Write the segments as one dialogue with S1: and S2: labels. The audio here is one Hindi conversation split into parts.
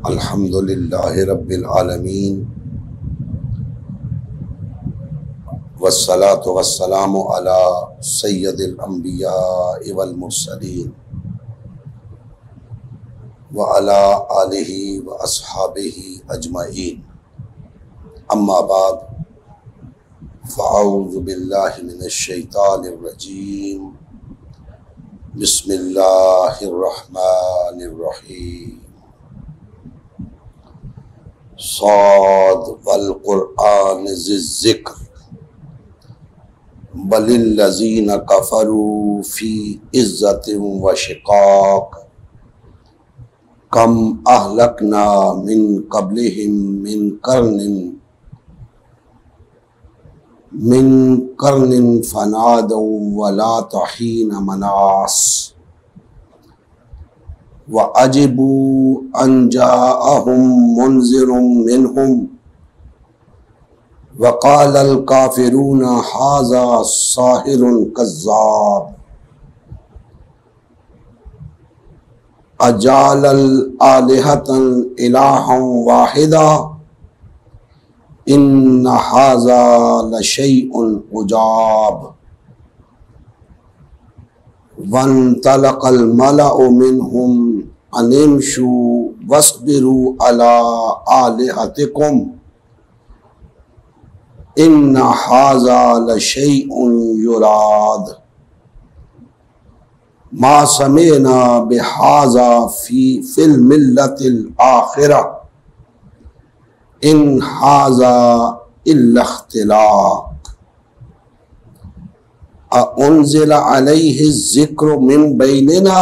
S1: अल्हम्दुलिल्लाहि रब्बिल आलमीन वस्सलातु वस्सलामु अला सय्यदिल अंबिया वल मुरसलीन व अला आलिहि व अस्हाबिहि अजमईन। अम्मा बाद फ़अऊज़ु बिल्लाहि मिनश शैतानिर रजीम। बिस्मिल्लाहिर रहमानिर रहीम। साद वल कुरआन ज़िक्र बलिल्लज़ीना कफ़रू फ़ी इज़्ज़तिन व शिक़ाक़ कम अहलकना मिन क़ब्लिहिम मिन क़र्निन फ़नादौ वला तहीन मनास व अजिबू अन जाअहुम मुनज़िरुम मिनहुम व क़ालल काफ़िरून हाज़ा साहिरुन कज़्ज़ाब अजालल आलिहतन इलाहन वाहिदा इन्न हाज़ा लशैउन उजाब वन्तलक़ल मलअु मिनहुम अनिमशू वस्बिरू अला आलिहतिकुम इन्न हाज़ा लशैउन युराद मा समेना बिहाज़ा फिल मिल्लतिल आखिरा इन हाज़ा इल्ला इख्तिलाक़ अउन्ज़िला अलैहि ज़िक्रु मिन बैनिना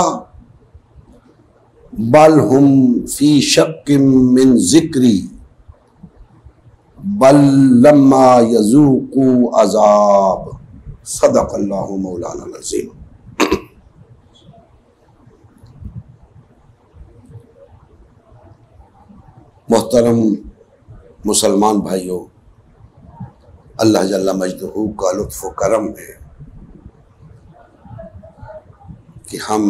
S1: बल हुम फ़ी शक्किन मिन ज़िक्री बल लम्मा यज़ूक़ू अज़ाब। सदक़ल्लाहु मौलाना अज़ीम। मोहतरम मुसलमान भाइयों, अल्लाह जल्ला मजदहू का लुत्फ़ व करम है कि हम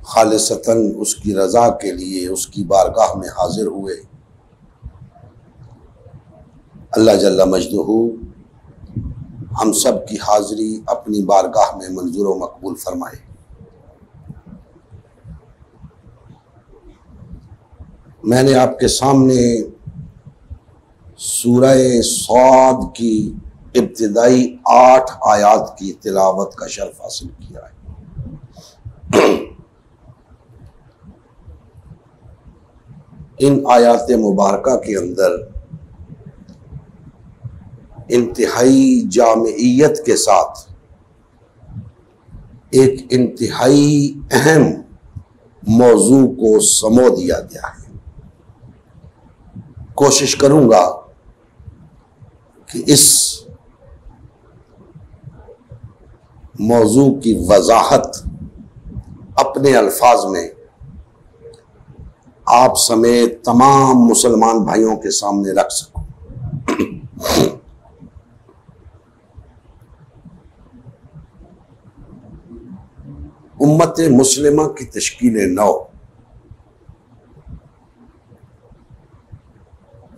S1: खालिसतन उसकी रज़ा के लिए उसकी बारगाह में हाजिर हुए। अल्लाह जल्ला मजदहू हम सब की हाज़िरी अपनी बारगाह में मंजूर व मकबूल फरमाए। मैंने आपके सामने सूरह साद की इब्तिदाई 8 आयात की तिलावत का शर्फ हासिल किया है। इन आयात मुबारका के अंदर इंतहाई जामियत के साथ एक इंतहाई अहम मौजू को समो दिया गया है। कोशिश करूंगा कि इस मौजू की वजाहत अपने अल्फाज में आप समेत तमाम मुसलमान भाइयों के सामने रख सकूं। उम्मत मुस्लिमा की तश्कील नौ,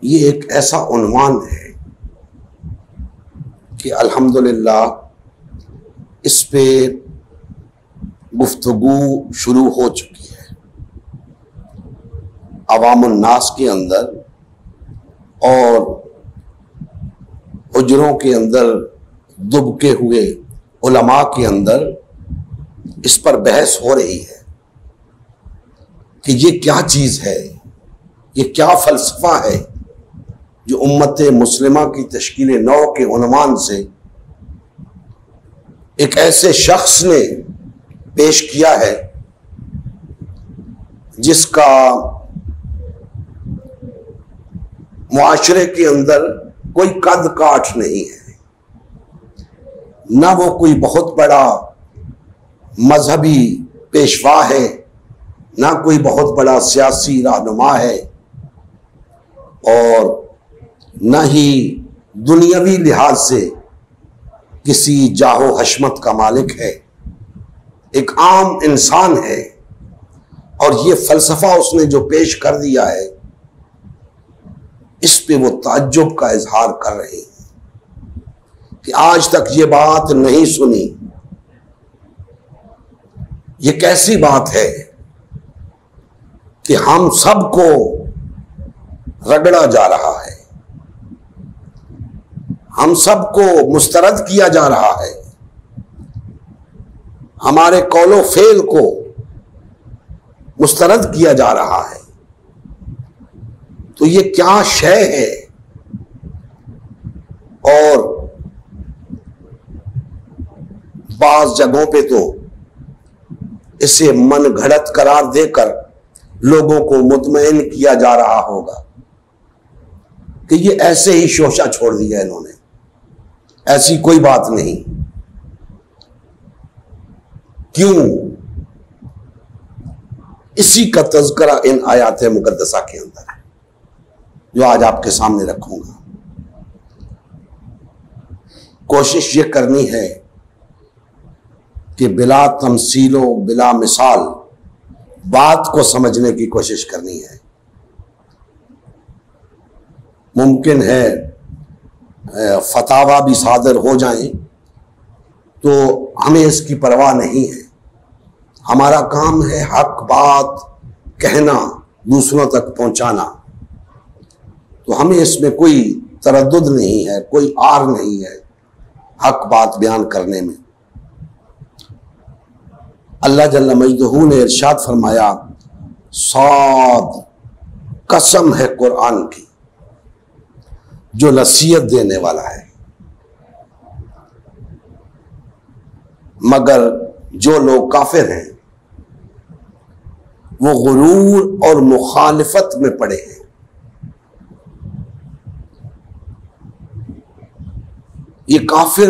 S1: ये एक ऐसा उन्वान है कि अल्हम्दुलिल्लाह इस पे गुफ्तगू शुरू हो चुकी है। अवामुन्नास के अंदर और हुजरों के अंदर दुबके हुए उलमा के अंदर इस पर बहस हो रही है कि ये क्या चीज़ है, ये क्या फ़लसफ़ा है जो उम्मत मुस्लिमा की तश्कील नौ के उन्वान से एक ऐसे शख्स ने पेश किया है जिसका मुआशरे के अंदर कोई कद काठ नहीं है, ना वो कोई बहुत बड़ा मजहबी पेशवा है, ना कोई बहुत बड़ा सियासी रहनुमा है, और न ही दुनियावी लिहाज से किसी जाहो हशमत का मालिक है। एक आम इंसान है और ये फलसफा उसने जो पेश कर दिया है, इस पे वो ताज्जुब का इजहार कर रहे हैं कि आज तक ये बात नहीं सुनी। ये कैसी बात है कि हम सबको रगड़ा जा रहा है, हम सबको मुस्तरद किया जा रहा है, हमारे कौलो फेल को मुस्तरद किया जा रहा है। तो ये क्या शय है? और बाज जगहों पे तो इसे मन घड़त करार देकर लोगों को मुतमईन किया जा रहा होगा कि ये ऐसे ही शोशा छोड़ दिया इन्होंने, ऐसी कोई बात नहीं। क्यों? इसी का तज़किरा इन आयात मुक़द्दसा के अंदर है जो आज आपके सामने रखूंगा। कोशिश ये करनी है कि बिला तमसीलो बिला मिसाल बात को समझने की कोशिश करनी है। मुमकिन है फतावा भी सादर हो जाएं तो हमें इसकी परवाह नहीं है। हमारा काम है हक बात कहना, दूसरों तक पहुंचाना। तो हमें इसमें कोई तरद्दुद नहीं है, कोई आर नहीं है हक बात बयान करने में। अल्लाह जल्ल मजदहू ने इरशाद फरमाया, साद कसम है कुरान की जो नसीहत देने वाला है, मगर जो लोग काफिर हैं वो गुरूर और मुखालिफत में पड़े हैं। ये काफिर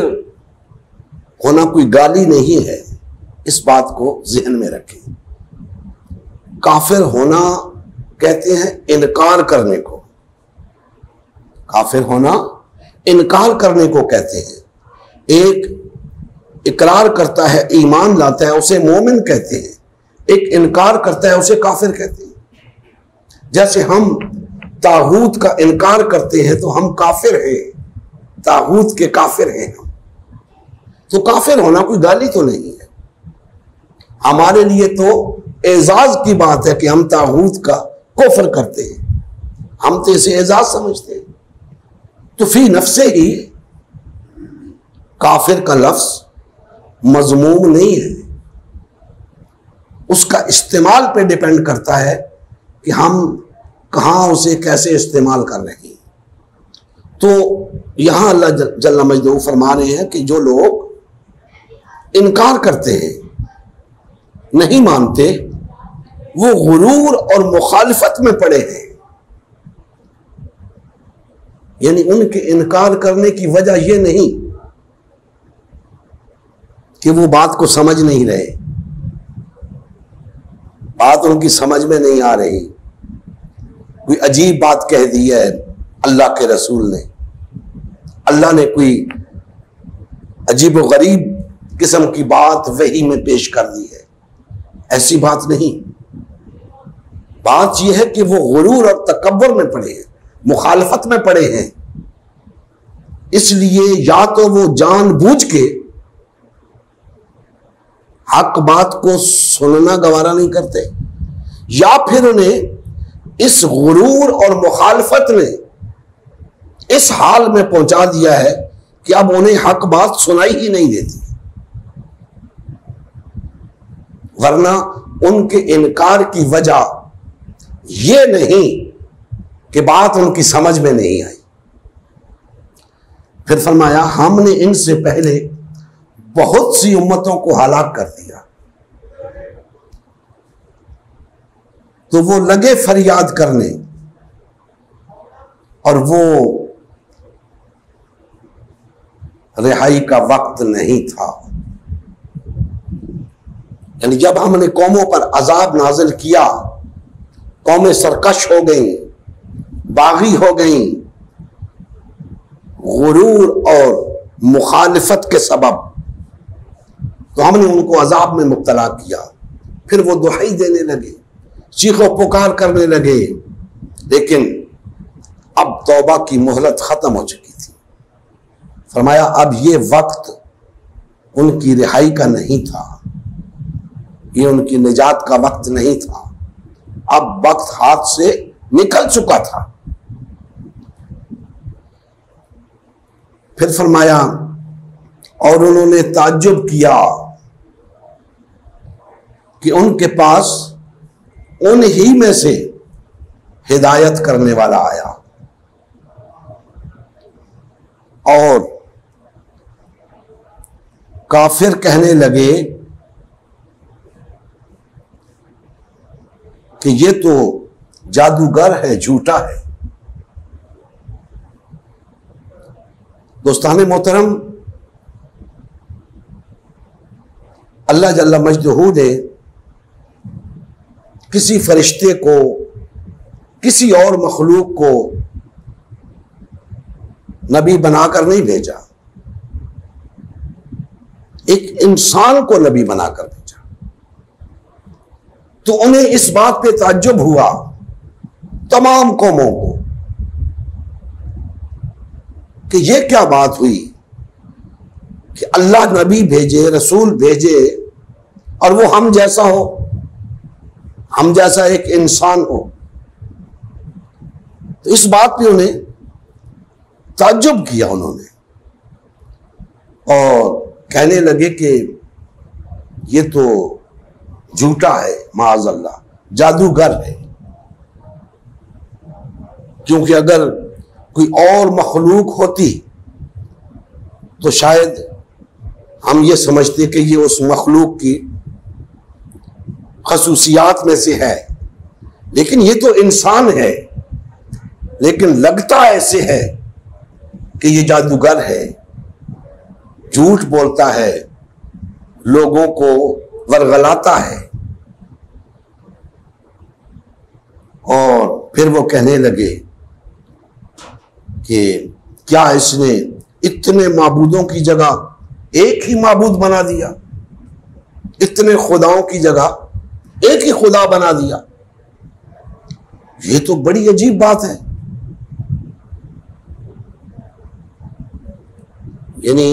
S1: होना कोई गाली नहीं है, इस बात को ज़हन में रखें। काफिर होना कहते हैं इनकार करने को, काफिर होना इनकार करने को कहते हैं। एक इकरार करता है, ईमान लाता है, उसे मोमिन कहते हैं। एक इनकार करता है, उसे काफिर कहते हैं। जैसे हम तागूत का इनकार करते हैं तो हम काफिर हैं, तागूत के काफिर हैं हम। तो काफिर होना कोई गाली तो नहीं है, हमारे लिए तो एजाज की बात है कि हम तागूत का कुफ्र करते हैं, हम तो इसे एजाज समझते हैं। तो फी नफ्से ही काफिर का लफ्ज मजमूम नहीं है, उसका इस्तेमाल पे डिपेंड करता है कि हम कहां उसे कैसे इस्तेमाल कर रहे हैं। तो यहां अल्लाह जल्ल मजदूर फरमा रहे हैं कि जो लोग इनकार करते हैं, नहीं मानते, वो गुरूर और मुखालिफत में पड़े हैं। यानी उनके इनकार करने की वजह यह नहीं कि वो बात को समझ नहीं रहे, बात उनकी समझ में नहीं आ रही, कोई अजीब बात कह दी है अल्लाह के रसूल ने, अल्लाह ने कोई अजीब व गरीब किस्म की बात वही में पेश कर दी है, ऐसी बात नहीं। बात यह है कि वो गुरूर और तकब्बुर में पड़े हैं, मुखालफत में पड़े हैं। इसलिए या तो वो जानबूझ के हक बात को सुनना गवारा नहीं करते, या फिर उन्हें इस गुरूर और मुखालफत ने इस हाल में पहुंचा दिया है कि अब उन्हें हक बात सुनाई ही नहीं देती। वरना उनके इनकार की वजह यह नहीं कि बात उनकी समझ में नहीं आई। फिर फरमाया, हमने इनसे पहले बहुत सी उम्मतों को हलाक कर दिया, तो वो लगे फरियाद करने और वो रिहाई का वक्त नहीं था। यानी जब हमने कौमों पर अजाब नाजिल किया, कौमें सरकश हो गई, बागी हो गई, गुरूर और मुखालिफत के सबब, तो हमने उनको अजाब में मुब्तला किया। फिर वो दुहाई देने लगे, चीखो पुकार करने लगे, लेकिन अब तौबा की मोहलत खत्म हो चुकी थी। फरमाया अब ये वक्त उनकी रिहाई का नहीं था, ये उनकी निजात का वक्त नहीं था, अब वक्त हाथ से निकल चुका था। फिर फरमाया और उन्होंने ताज्जुब किया कि उनके पास उन ही में से हिदायत करने वाला आया और काफिर कहने लगे कि ये तो जादूगर है, झूठा है। दोस्ताने मोहतरम, अल्लाह जल्ला मजदहू ने किसी फरिश्ते को, किसी और मखलूक को नबी बनाकर नहीं भेजा, एक इंसान को नबी बनाकर भेजा। तो उन्हें इस बात पे ताज्जुब हुआ, तमाम कौमों को, कि यह क्या बात हुई कि अल्लाह नबी भेजे, रसूल भेजे और वो हम जैसा हो, हम जैसा एक इंसान हो। तो इस बात पे उन्हें ताज्जुब किया उन्होंने और कहने लगे कि ये तो झूठा है, माअज़ल्लाह, जादूगर है। क्योंकि अगर कोई और मखलूक होती तो शायद हम ये समझते कि ये उस मखलूक की खसूसियात में से है, लेकिन ये तो इंसान है। लेकिन लगता ऐसे है कि ये जादूगर है, झूठ बोलता है, लोगों को वरगलाता है। और फिर वो कहने लगे कि क्या इसने इतने माबूदों की जगह एक ही माबूद बना दिया, इतने खुदाओं की जगह एक ही खुदा बना दिया। ये तो बड़ी अजीब बात है। यानी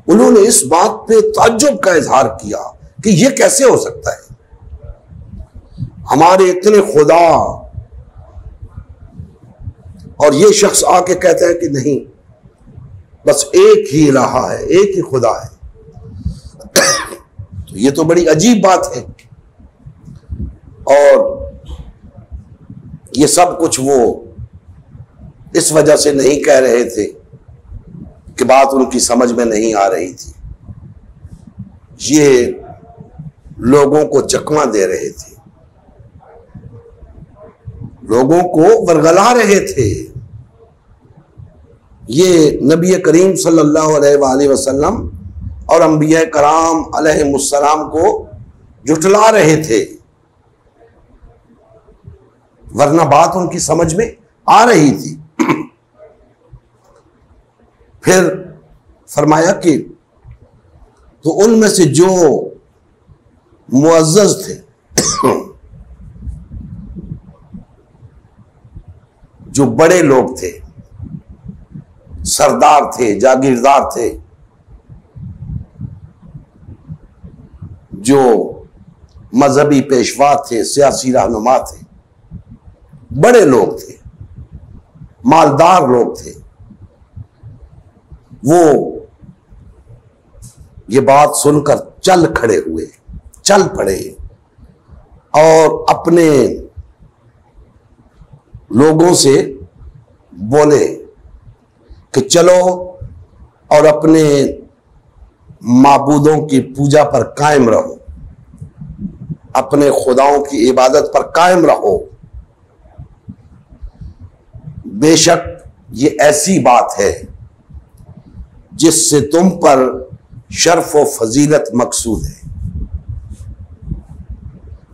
S1: उन्होंने इस बात पे ताज्जुब का इजहार किया कि यह कैसे हो सकता है, हमारे इतने खुदा और ये शख्स आके कहता है कि नहीं, बस एक ही इलाहा है, एक ही खुदा है। तो ये तो बड़ी अजीब बात है। और ये सब कुछ वो इस वजह से नहीं कह रहे थे कि बात उनकी समझ में नहीं आ रही थी, ये लोगों को चकमा दे रहे थे, लोगों को वरगला रहे थे। ये नबी करीम सल्लल्लाहु अलैहि वसल्लम और अंबिया कराम अलैहिमुस्सलाम को जुटला रहे थे, वरना बात उनकी समझ में आ रही थी। फिर फरमाया कि तो उनमें से जो मुअज़्ज़ज़ थे, जो बड़े लोग थे, सरदार थे, जागीरदार थे, जो मजहबी पेशवा थे, सियासी रहनुमा थे, बड़े लोग थे, मालदार लोग थे, वो ये बात सुनकर चल खड़े हुए, चल पड़े और अपने लोगों से बोले कि चलो और अपने माबूदों की पूजा पर कायम रहो, अपने खुदाओं की इबादत पर कायम रहो। बेशक ये ऐसी बात है जिससे तुम पर शर्फ व फजीलत मकसूद है।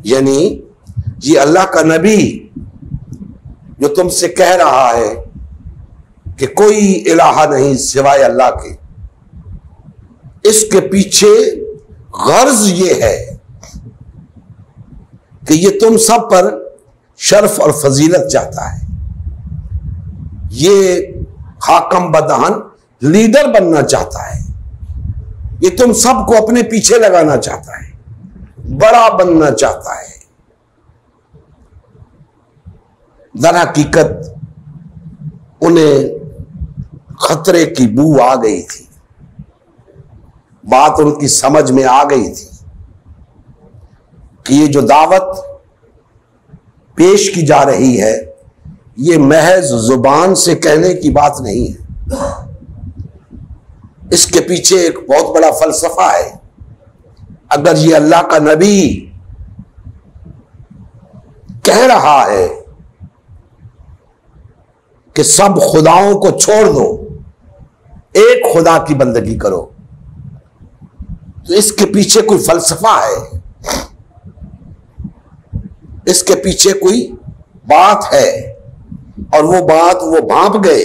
S1: यानी ये अल्लाह का नबी जो तुमसे कह रहा है कि कोई इलाहा नहीं सिवाय अल्लाह के, इसके पीछे गर्ज ये है कि ये तुम सब पर शर्फ और फजीलत चाहता है, ये हाकम बदहन लीडर बनना चाहता है, ये तुम सबको अपने पीछे लगाना चाहता है, बड़ा बनना चाहता है। दर हकीकत उन्हें खतरे की बू आ गई थी, बात उनकी समझ में आ गई थी कि ये जो दावत पेश की जा रही है ये महज जुबान से कहने की बात नहीं है, इसके पीछे एक बहुत बड़ा फलसफा है। अगर ये अल्लाह का नबी कह रहा है कि सब खुदाओं को छोड़ दो, एक खुदा की बंदगी करो, तो इसके पीछे कोई फलसफा है, इसके पीछे कोई बात है। और वो बात वो भांप गए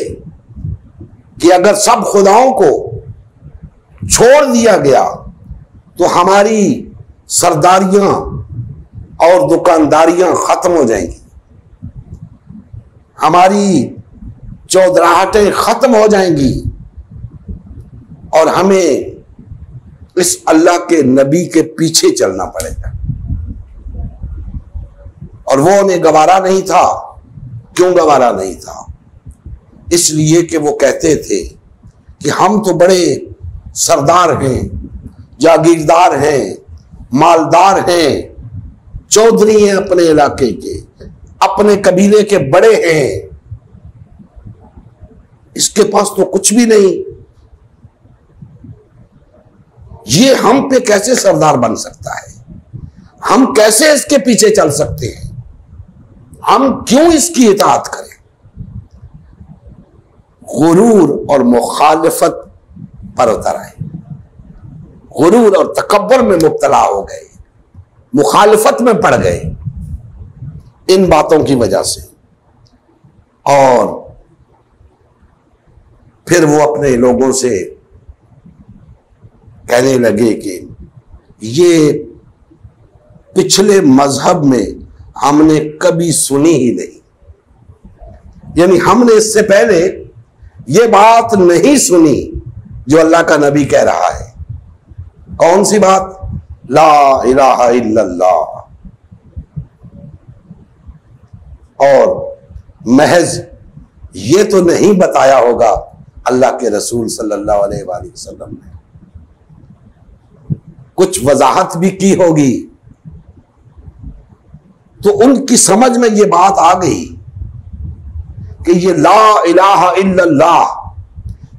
S1: कि अगर सब खुदाओं को छोड़ दिया गया तो हमारी सरदारियां और दुकानदारियां खत्म हो जाएंगी, हमारी चौधराहटें खत्म हो जाएंगी और हमें इस अल्लाह के नबी के पीछे चलना पड़ेगा। और वो उन्हें गवारा नहीं था। क्यों गवारा नहीं था? इसलिए कि वो कहते थे कि हम तो बड़े सरदार हैं, जागीरदार हैं, मालदार हैं, चौधरी हैं, अपने इलाके के, अपने कबीले के बड़े हैं, इसके पास तो कुछ भी नहीं, ये हम पे कैसे सरदार बन सकता है, हम कैसे इसके पीछे चल सकते हैं, हम क्यों इसकी इताअत करें? गुरूर और मुखालिफत पर उतर आए, गुरूर और तकब्बुर में मुब्तला हो गए, मुखालिफत में पड़ गए इन बातों की वजह से। और फिर वो अपने लोगों से कहने लगे कि ये पिछले मजहब में हमने कभी सुनी ही नहीं, यानी हमने इससे पहले ये बात नहीं सुनी जो अल्लाह का नबी कह रहा है। कौन सी बात? ला इलाहा इल्लल्लाह। और महज ये तो नहीं बताया होगा अल्लाह के रसूल सल्लल्लाहु अलैहि वसल्लम ने, कुछ वजाहत भी की होगी, तो उनकी समझ में ये बात आ गई कि ये ला इलाहा इल्लल्लाह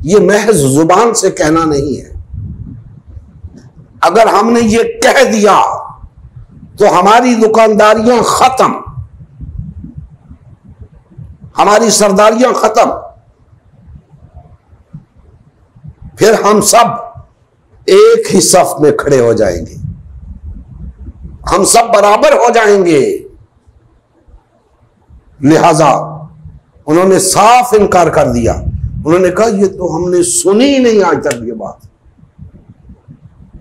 S1: ये महज जुबान से कहना नहीं है। अगर हमने ये कह दिया तो हमारी दुकानदारियां खत्म, हमारी सरदारियां खत्म, फिर हम सब एक ही सफ में खड़े हो जाएंगे, हम सब बराबर हो जाएंगे। लिहाजा उन्होंने साफ इनकार कर दिया। उन्होंने कहा ये तो हमने सुनी ही नहीं आज तक, ये बात,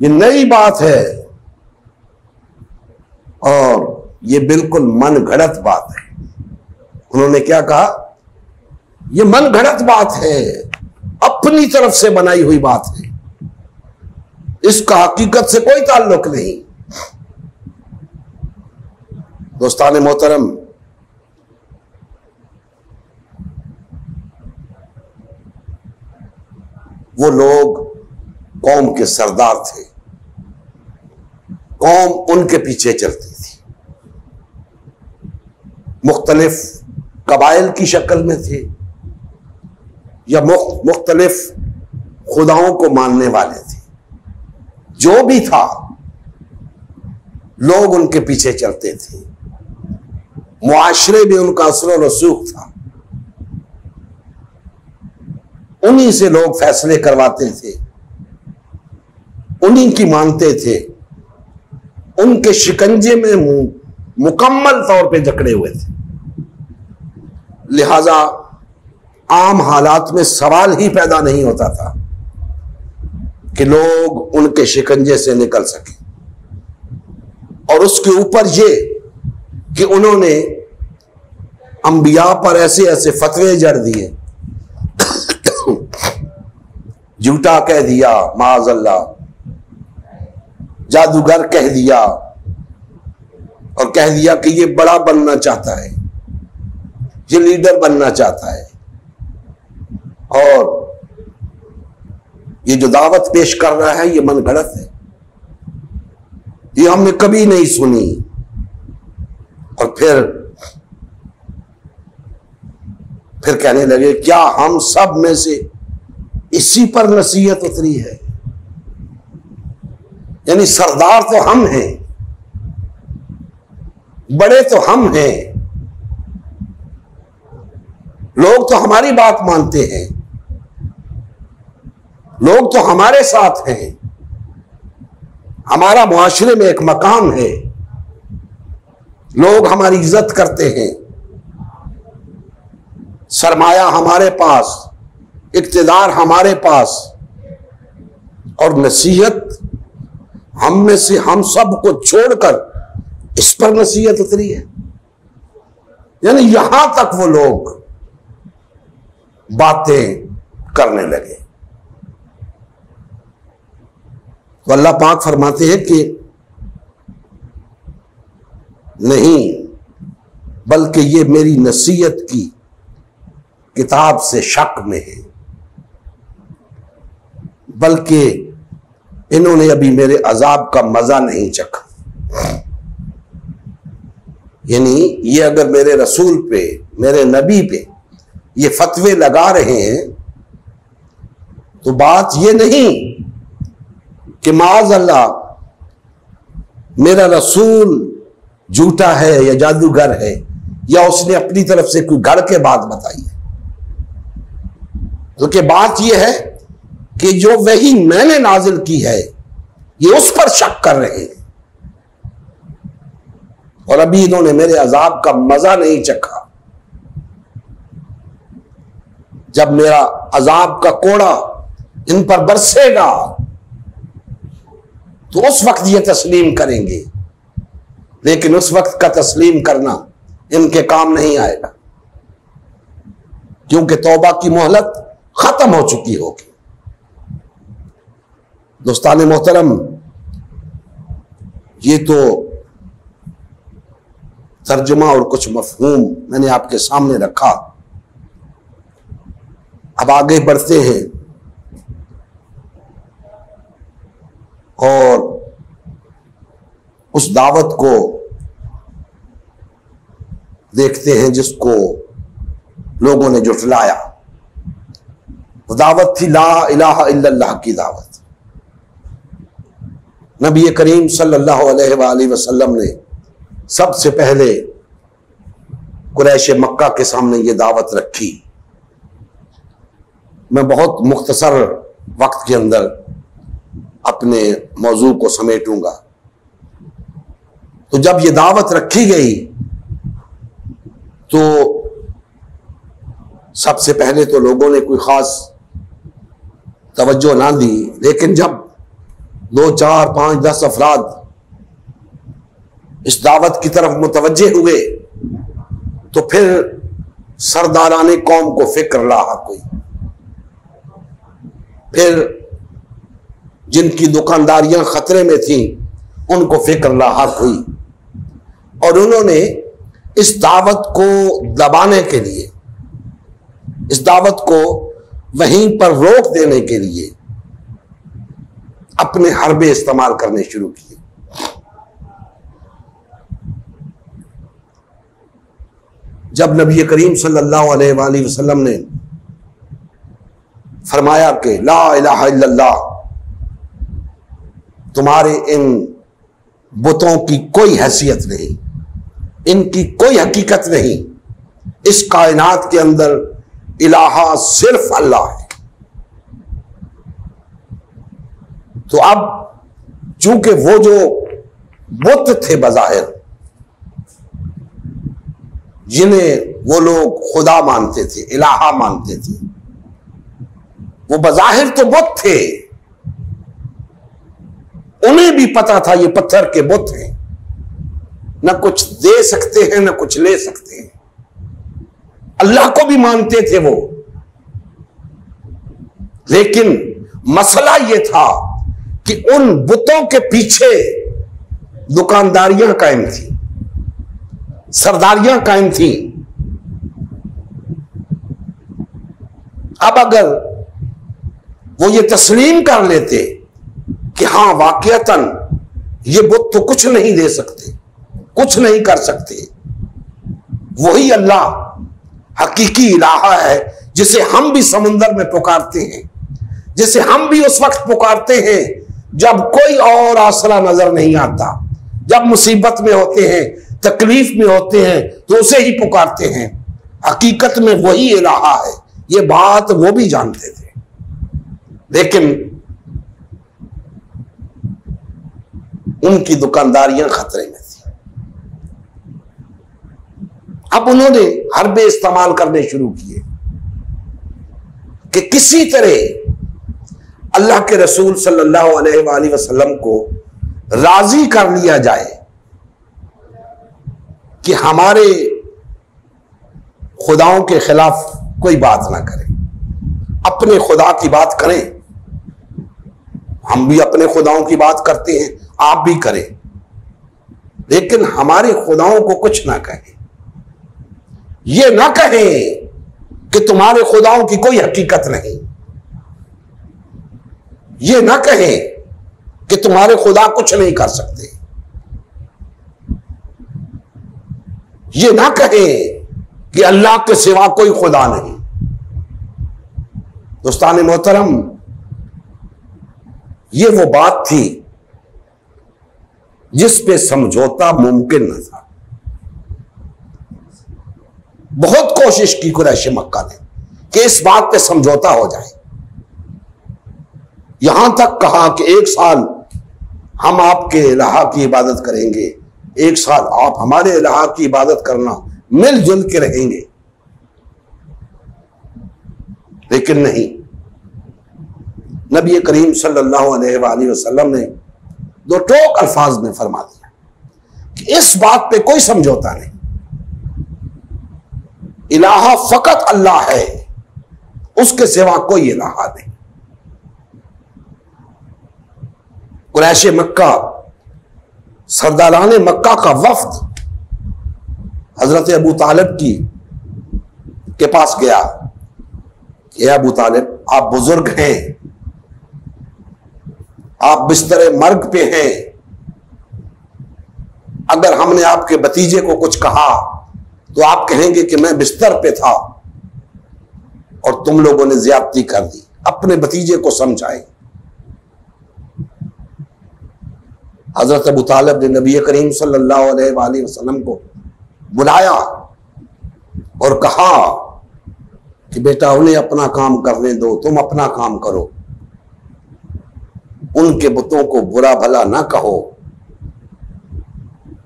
S1: ये नई बात है और ये बिल्कुल मन घड़त बात है। उन्होंने क्या कहा? ये मन घड़त बात है, अपनी तरफ से बनाई हुई बात है, इसका हकीकत से कोई ताल्लुक नहीं। दोस्तान मोहतरम, वो लोग कौम के सरदार थे, कौम उनके पीछे चलती थी, मुख्तलिफ कबाइल की शक्ल में थे या मुख्तलिफ खुदाओं को मानने वाले थे, जो भी था लोग उनके पीछे चलते थे। मुआशरे में उनका असर और रसूख था, उन्हीं से लोग फैसले करवाते थे, उन्हीं की मानते थे, उनके शिकंजे में मुकम्मल तौर पे जकड़े हुए थे। लिहाजा आम हालात में सवाल ही पैदा नहीं होता था कि लोग उनके शिकंजे से निकल सके। और उसके ऊपर ये कि उन्होंने अंबिया पर ऐसे ऐसे फतवे जड़ दिए, झूठा कह दिया, माअज़ल्लाह, जादूगर कह दिया, और कह दिया कि ये बड़ा बनना चाहता है, ये लीडर बनना चाहता है, और ये जो दावत पेश कर रहा है ये मन गलत है, ये हमने कभी नहीं सुनी। और फिर कहने लगे, क्या हम सब में से इसी पर नसीहत उतरी है? यानी सरदार तो हम हैं, बड़े तो हम हैं, लोग तो हमारी बात मानते हैं, लोग तो हमारे साथ हैं, हमारा मुआशरे में एक मकाम है, लोग हमारी इज्जत करते हैं, सरमाया हमारे पास, इक्तिदार हमारे पास, और नसीहत हम में से हम सब को छोड़कर इस पर नसीहत उतरी है। यानी यहां तक वो लोग बातें करने लगे। तो अल्लाह पाक फरमाते हैं कि नहीं, बल्कि ये मेरी नसीहत की किताब से शक में है, बल्कि इन्होंने अभी मेरे अजाब का मजा नहीं चखा। यानी ये अगर मेरे रसूल पे, मेरे नबी पे ये फतवे लगा रहे हैं तो बात ये नहीं कि माअज़ल्लाह मेरा रसूल झूठा है या जादूगर है या उसने अपनी तरफ से कोई गढ़ के बात बताई है, तो बात यह है कि जो वही मैंने नाजिल की है ये उस पर शक कर रहे हैं, और अभी इन्होंने मेरे अजाब का मजा नहीं चखा। जब मेरा अजाब का कोड़ा इन पर बरसेगा तो उस वक्त ये तस्लीम करेंगे, लेकिन उस वक्त का तस्लीम करना इनके काम नहीं आएगा, क्योंकि तौबा की मोहलत खत्म हो चुकी होगी। दोस्तान मोहतरम, ये तो तर्जुमा और कुछ मफहूम मैंने आपके सामने रखा। अब आगे बढ़ते हैं और उस दावत को देखते हैं जिसको लोगों ने जुटलाया। वो दावत थी ला इलाहा इल्लल्लाह की दावत। नबी करीम सल्लल्लाहु अलैहि वसल्लम ने सबसे पहले कुरैश मक्का के सामने ये दावत रखी। मैं बहुत मुख्तसर वक्त के अंदर अपने मौजू को समेटूंगा। तो जब ये दावत रखी गई तो सबसे पहले तो लोगों ने कोई खास तवज्जो ना दी, लेकिन जब 2, 4, 5, 10 अफराद इस दावत की तरफ मुतवज्जे हुए तो फिर सरदाराने कौम को फिक्र रहा कोई, फिर जिनकी दुकानदारियां खतरे में थीं उनको फिक्र रहा कोई, और उन्होंने इस दावत को दबाने के लिए, इस दावत को वहीं पर रोक देने के लिए अपने हरबे इस्तेमाल करने शुरू किए। जब नबी करीम सल्लल्लाहु अलैहि वसल्लम ने फरमाया कि ला इलाहा इल्लल्लाह, तुम्हारे इन बुतों की कोई हैसियत नहीं, इनकी कोई हकीकत नहीं, इस कायनात के अंदर इलाहा सिर्फ अल्लाह है। तो अब चूंकि वो जो बुत थे बज़ाहिर, जिन्हें वो लोग खुदा मानते थे, इलाहा मानते थे, वो बज़ाहिर तो बुत थे, उन्हें भी पता था ये पत्थर के बुत हैं, न कुछ दे सकते हैं न कुछ ले सकते हैं। अल्लाह को भी मानते थे वो, लेकिन मसला यह था कि उन बुतों के पीछे दुकानदारियां कायम थी, सरदारियां कायम थी। अब अगर वो ये तस्लीम कर लेते कि हां वाकईतन ये बुत तो कुछ नहीं दे सकते, कुछ नहीं कर सकते, वही अल्लाह हकीकी इलाहा है जिसे हम भी समुंदर में पुकारते हैं, जिसे हम भी उस वक्त पुकारते हैं जब कोई और आसरा नजर नहीं आता, जब मुसीबत में होते हैं, तकलीफ में होते हैं तो उसे ही पुकारते हैं। हकीकत में वही इलाहा है, ये बात वो भी जानते थे, लेकिन उनकी दुकानदारियां खतरे में थी। अब उन्होंने हरबे इस्तेमाल करने शुरू किए कि किसी तरह अल्लाह के रसूल सल्लल्लाहु अलैहि वसल्लम को राजी कर लिया जाए कि हमारे खुदाओं के खिलाफ कोई बात ना करें, अपने खुदा की बात करें। हम भी अपने खुदाओं की बात करते हैं, आप भी करें, लेकिन हमारे खुदाओं को कुछ ना कहें। ये ना कहें कि तुम्हारे खुदाओं की कोई हकीकत नहीं, ये ना कहें कि तुम्हारे खुदा कुछ नहीं कर सकते, ये ना कहें कि अल्लाह के सिवा कोई खुदा नहीं। दोस्तान मोहतरम, ये वो बात थी जिस पे समझौता मुमकिन न था। बहुत कोशिश की कुरैश मक्का ने कि इस बात पे समझौता हो जाए, यहां तक कहा कि एक साल हम आपके इलाहा की इबादत करेंगे, एक साल आप हमारे इलाहा की इबादत करना, मिलजुल के रहेंगे। लेकिन नहीं, नबी करीम सल्लल्लाहु अलैहि वसल्लम ने दो टोक अल्फाज में फरमा दिया कि इस बात पे कोई समझौता नहीं, इलाहा फकत अल्लाह है, उसके सिवा कोई इलाहा नहीं। कुरैश मक्का, सरदारान मक्का का वफ्द हजरत अबू तालिब के पास गया कि अबू तालिब, आप बुजुर्ग हैं, आप बिस्तरे मर्ग पे हैं, अगर हमने आपके भतीजे को कुछ कहा तो आप कहेंगे कि मैं बिस्तर पे था और तुम लोगों ने ज्यादती कर दी। अपने भतीजे को समझाए। हजरत अबू तालिब ने नबी करीम सल्लल्लाहु अलैहि वसल्लम को बुलाया और कहा कि बेटा, उन्हें अपना काम करने दो, तुम अपना काम करो, उनके बुतों को बुरा भला ना कहो।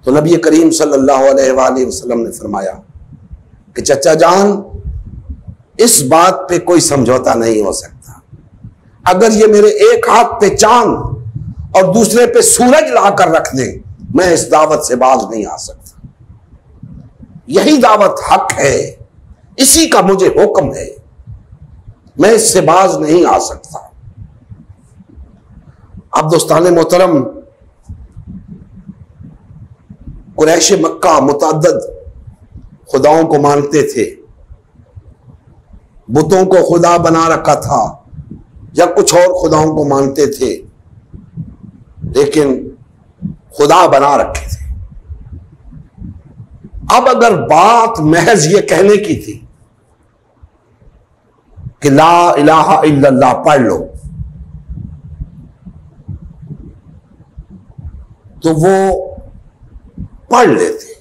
S1: तो नबी करीम सल्लल्लाहु अलैहि वसल्लम ने फरमाया कि चचा जान, इस बात पे कोई समझौता नहीं हो सकता। अगर ये मेरे एक हाथ पे चांद और दूसरे पे सूरज लाकर रख दे, मैं इस दावत से बाज नहीं आ सकता। यही दावत हक है, इसी का मुझे हुक्म है, मैं इससे बाज नहीं आ सकता। अब दोस्ताने मोहतरम, कुरैश मक्का मुतअद्दिद खुदाओं को मानते थे, बुतों को खुदा बना रखा था या कुछ और खुदाओं को मानते थे, लेकिन खुदा बना रखे थे। अब अगर बात महज ये कहने की थी कि ला इलाहा इल्लल्लाह पढ़ लो, तो वो पढ़ लेते,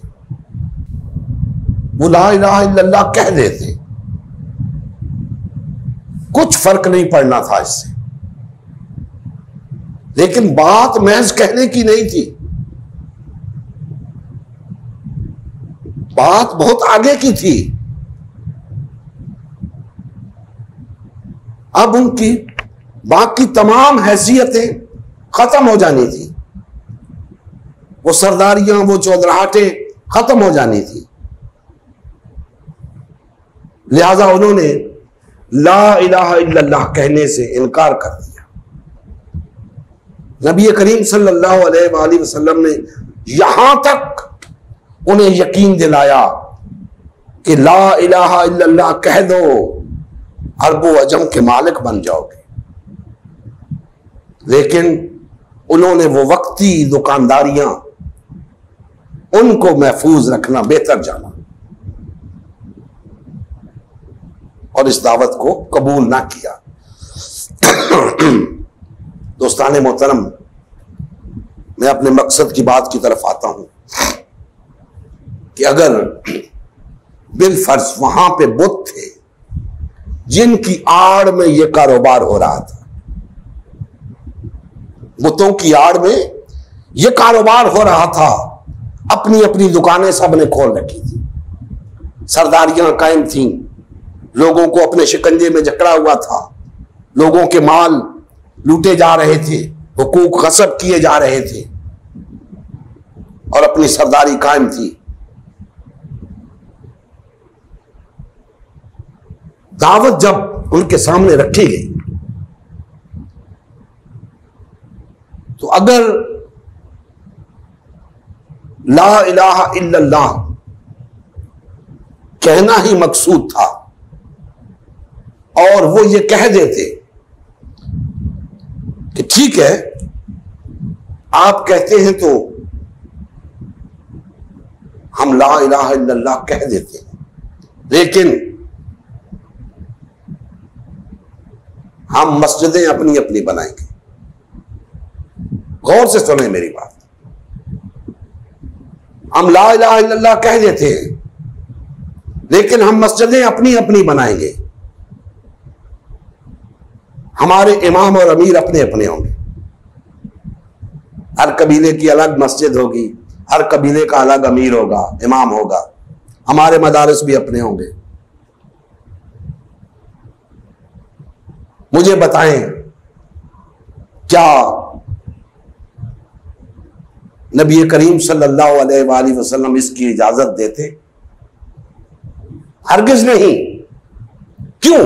S1: वो ला इलाहा इल्लल्लाह कह देते, कुछ फर्क नहीं पड़ना था इससे। लेकिन बात महज कहने की नहीं थी, बात बहुत आगे की थी। अब उनकी बाकी तमाम हैसियतें खत्म हो जानी थी। वो सरदारियां, वो चौधराहटें खत्म हो जानी थी। लिहाजा उन्होंने ला इलाहा इल्लल्लाह कहने से इनकार कर दिया। नबी करीम सल्लल्लाहु अलैहि वसल्लम ने यहां तक उन्हें यकीन दिलाया कि ला इलाहा इल्लल्लाह कह दो, अरबो अजम के मालिक बन जाओगे। लेकिन उन्होंने वो वक्ती दुकानदारियां, उनको महफूज रखना बेहतर जाना और इस दावत को कबूल ना किया। दोस्ताने मोहतरम, मैं अपने मकसद की बात की तरफ आता हूं कि अगर बिलफर्ज वहां पे बुत थे जिनकी आड़ में यह कारोबार हो रहा था, बुतों की आड़ में यह कारोबार हो रहा था, अपनी अपनी दुकानें सबने खोल रखी थी, सरदारियां कायम थीं, लोगों को अपने शिकंजे में जकड़ा हुआ था, लोगों के माल लूटे जा रहे थे, हुकूक गस्ब किए जा रहे थे और अपनी सरदारी कायम थी। दावत जब उनके सामने रखी गई तो अगर ला इलाहा इल्लल्लाह कहना ही मकसूद था और वो ये कह देते कि ठीक है आप कहते हैं तो हम ला इलाहा इल्लल्लाह कह देते हैं, लेकिन हम मस्जिदें अपनी अपनी बनाएंगे। गौर से सुने मेरी बात, हम ला इलाहा इल्लल्लाह कह देते हैं लेकिन हम मस्जिदें अपनी अपनी बनाएंगे, हमारे इमाम और अमीर अपने अपने होंगे, हर कबीले की अलग मस्जिद होगी, हर कबीले का अलग अमीर होगा, इमाम होगा, हमारे मदारिस भी अपने होंगे। मुझे बताएं क्या नबी करीम सल्लल्लाहु अलैहि वसल्लम इसकी इजाजत देते? हरगिज नहीं। क्यों?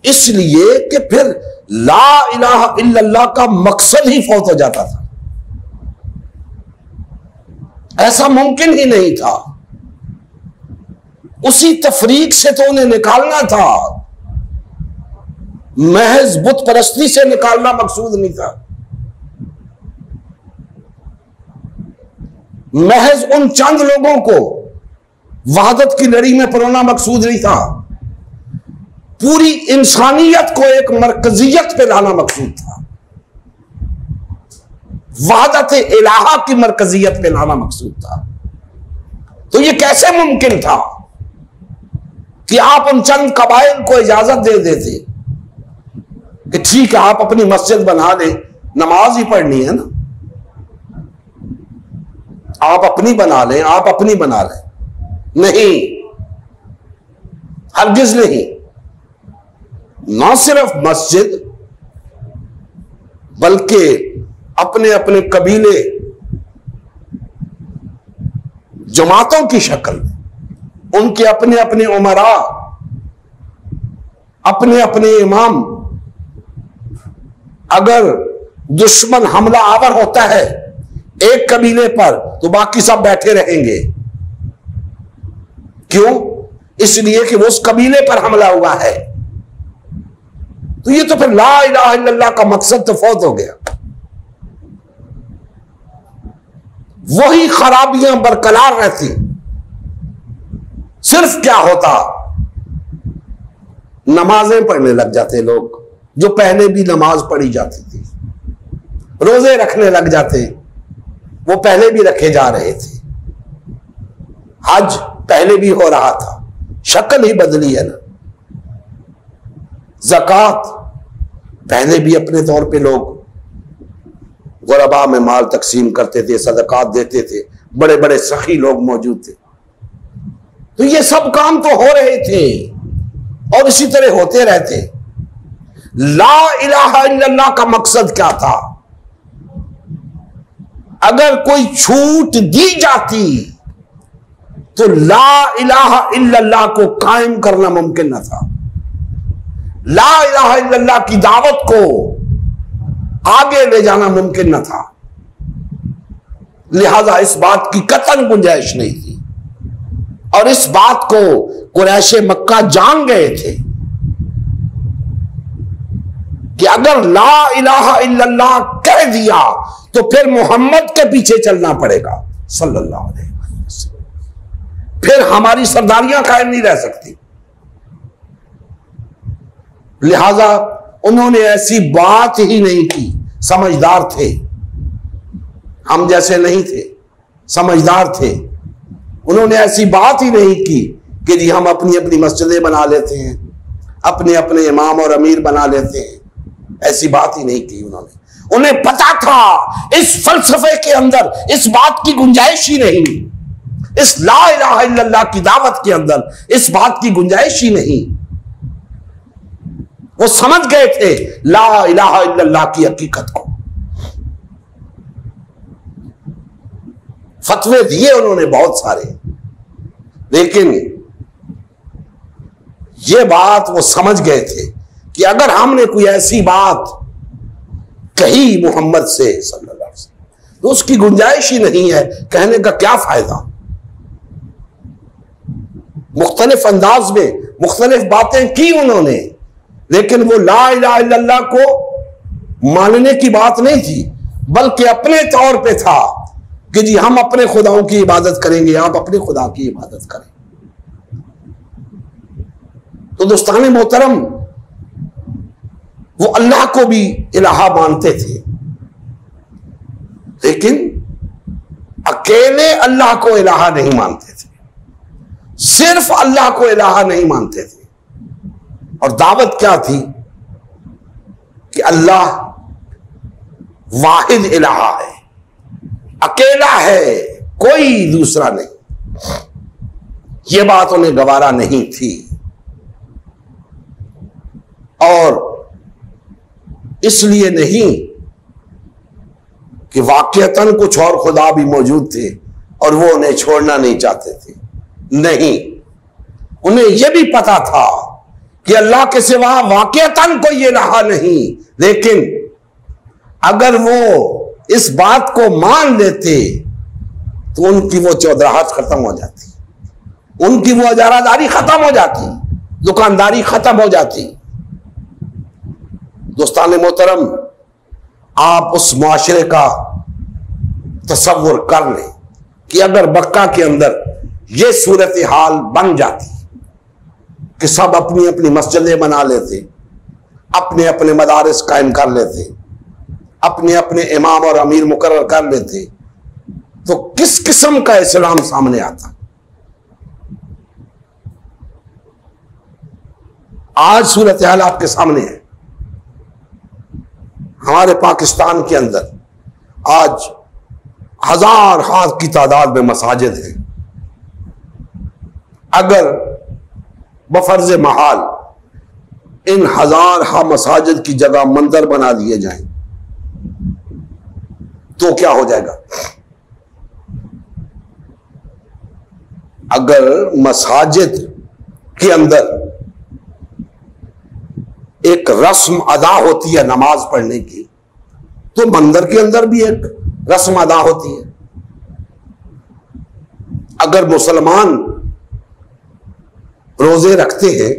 S1: इसलिए कि फिर ला इलाहा इल्लल्लाह का मकसद ही फौत हो जाता था। ऐसा मुमकिन ही नहीं था। उसी तफरीक से तो उन्हें निकालना था, महज बुत परस्ती से निकालना मकसूद नहीं था, महज उन चंद लोगों को वहादत की लड़ी में परोना मकसूद नहीं था, पूरी इंसानियत को एक मरकजियत पे लाना मकसूद था, वहादत इलाहा की मरकजियत पे लाना मकसूद था। तो ये कैसे मुमकिन था कि आप उन चंद कबाइल को इजाजत दे देते कि ठीक है आप अपनी मस्जिद बना लें, नमाज ही पढ़नी है ना, आप अपनी बना लें, आप अपनी बना लें। नहीं, हरगिज नहीं। ना सिर्फ मस्जिद बल्कि अपने अपने कबीले, जमातों की शक्ल, उनके अपने अपने उमरा, अपने अपने इमाम। अगर दुश्मन हमला आवर होता है एक कबीले पर तो बाकी सब बैठे रहेंगे। क्यों? इसलिए कि वो उस कबीले पर हमला हुआ है। तो ये तो फिर ला इलाहा इल्लल्लाह का मकसद तो फौत हो गया। वही खराबियां बरकरार रहती। सिर्फ क्या होता, नमाजें पढ़ने लग जाते लोग जो पहले भी नमाज पढ़ी जाती थी, रोजे रखने लग जाते, वो पहले भी रखे जा रहे थे, हज पहले भी हो रहा था, शक्ल ही बदली है ना। ज़कात पहले भी अपने तौर पे लोग गुरबा में माल तकसीम करते थे, सदकात देते थे, बड़े बड़े सखी लोग मौजूद थे। तो ये सब काम तो हो रहे थे और इसी तरह होते रहते। ला इलाहा इल्लल्लाह का मकसद क्या था? अगर कोई छूट दी जाती तो ला इलाहा इल्लल्लाह को कायम करना मुमकिन न था, ला इलाहा इल्लल्लाह की दावत को आगे ले जाना मुमकिन न था। लिहाजा इस बात की कतई गुंजाइश नहीं थी, और इस बात को कुरैश मक्का जान गए थे कि अगर ला इलाहा इल्लल्लाह कह दिया तो फिर मोहम्मद के पीछे चलना पड़ेगा सल्लल्लाहु अलैहि वसल्लम, फिर हमारी सरदारियां कायम नहीं रह सकती। लिहाजा उन्होंने ऐसी बात ही नहीं की। समझदार थे, हम जैसे नहीं थे, समझदार थे। उन्होंने ऐसी बात ही नहीं की कि जी हम अपनी अपनी मस्जिदें बना लेते हैं, अपने अपने इमाम और अमीर बना लेते हैं, ऐसी बात ही नहीं की उन्होंने। उन्हें पता था इस फलसफे के अंदर इस बात की गुंजाइश ही नहीं, इस ला इलाहा इल्लल्लाह की दावत के अंदर इस बात की गुंजाइश ही नहीं। वो समझ गए थे ला इलाहा इल्लल्लाह की हकीकत को। फतवे दिए उन्होंने बहुत सारे, लेकिन ये बात वो समझ गए थे कि अगर हमने कोई ऐसी बात कही मोहम्मद से सल्लल्लाहु अलैहि वसल्लम तो उसकी गुंजाइश ही नहीं है, कहने का क्या फायदा। मुख्तलिफ अंदाज में मुख्तलिफ बातें की उन्होंने, लेकिन वो ला इलाहा इल्लल्लाह को मानने की बात नहीं थी, बल्कि अपने तौर पे था कि जी हम अपने खुदाओं की इबादत करेंगे, आप अपने खुदा की इबादत करें। तो दोस्तान मोहतरम, वो अल्लाह को भी इलाहा मानते थे, लेकिन अकेले अल्लाह को इलाहा नहीं मानते थे, सिर्फ अल्लाह को इलाहा नहीं मानते थे। और दावत क्या थी कि अल्लाह वाहिद इलाहा है, अकेला है, कोई दूसरा नहीं। यह बात उन्हें गवारा नहीं थी, और इसलिए नहीं कि वाकईतन कुछ और खुदा भी मौजूद थे और वो उन्हें छोड़ना नहीं चाहते थे, नहीं, उन्हें यह भी पता था कि अल्लाह के सिवा वाकईतन कोई इलाहा नहीं। लेकिन अगर वो इस बात को मान लेते तो उनकी वो चौधराहट खत्म हो जाती, उनकी वो इजारादारी खत्म हो जाती, दुकानदारी खत्म हो जाती। दोस्तान मोहतरम, आप उस मुआशरे का तसव्वुर कर लें कि अगर मक्का के अंदर ये सूरत हाल बन जाती कि सब अपनी अपनी मस्जिदें बना लेते, अपने अपने मदारिस कायम कर लेते, अपने अपने इमाम और अमीर मुकर्रर कर लेते, तो किस किस्म का इस्लाम सामने आता। आज सूरत हाल आपके सामने है। हमारे पाकिस्तान के अंदर आज हजार हाथ की तादाद में मसाजिद हैं। अगर बफर्ज महाल इन हजार हा मसाजिद की जगह मंदिर बना दिए जाएं तो क्या हो जाएगा। अगर मसाजिद के अंदर एक रस्म अदा होती है नमाज पढ़ने की, तो मंदिर के अंदर भी एक रस्म अदा होती है। अगर मुसलमान रोजे रखते हैं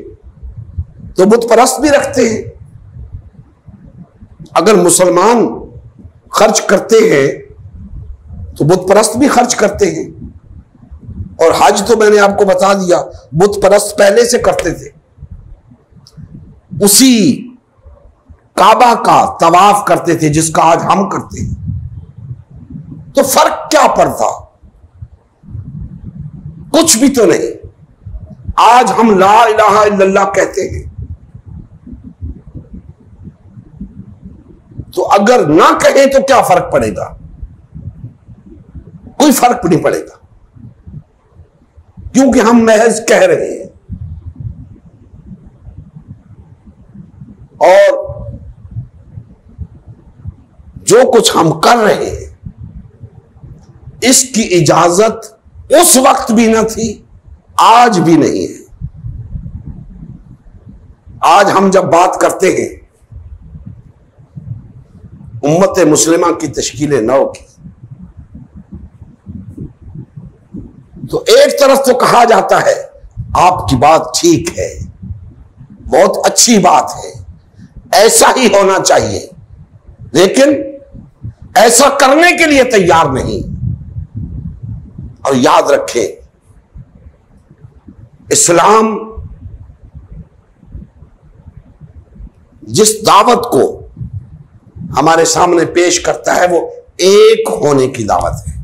S1: तो बुत परस्त भी रखते हैं। अगर मुसलमान खर्च करते हैं तो बुत परस्त भी खर्च करते हैं। और हज तो मैंने आपको बता दिया, बुत परस्त पहले से करते थे, उसी काबा का तवाफ करते थे जिसका आज हम करते हैं। तो फर्क क्या पड़ता, कुछ भी तो नहीं। आज हम ला इलाहा इल्लल्लाह कहते हैं, तो अगर ना कहें तो क्या फर्क पड़ेगा, कोई फर्क नहीं पड़ेगा, क्योंकि हम महज कह रहे हैं। और जो कुछ हम कर रहे हैं इसकी इजाजत उस वक्त भी न थी, आज भी नहीं है। आज हम जब बात करते हैं उम्मत मुस्लिमा की तश्कील नौ की, तो एक तरफ तो कहा जाता है आपकी बात ठीक है, बहुत अच्छी बात है, ऐसा ही होना चाहिए, लेकिन ऐसा करने के लिए तैयार नहीं। और याद रखें, इस्लाम जिस दावत को हमारे सामने पेश करता है वो एक होने की दावत है,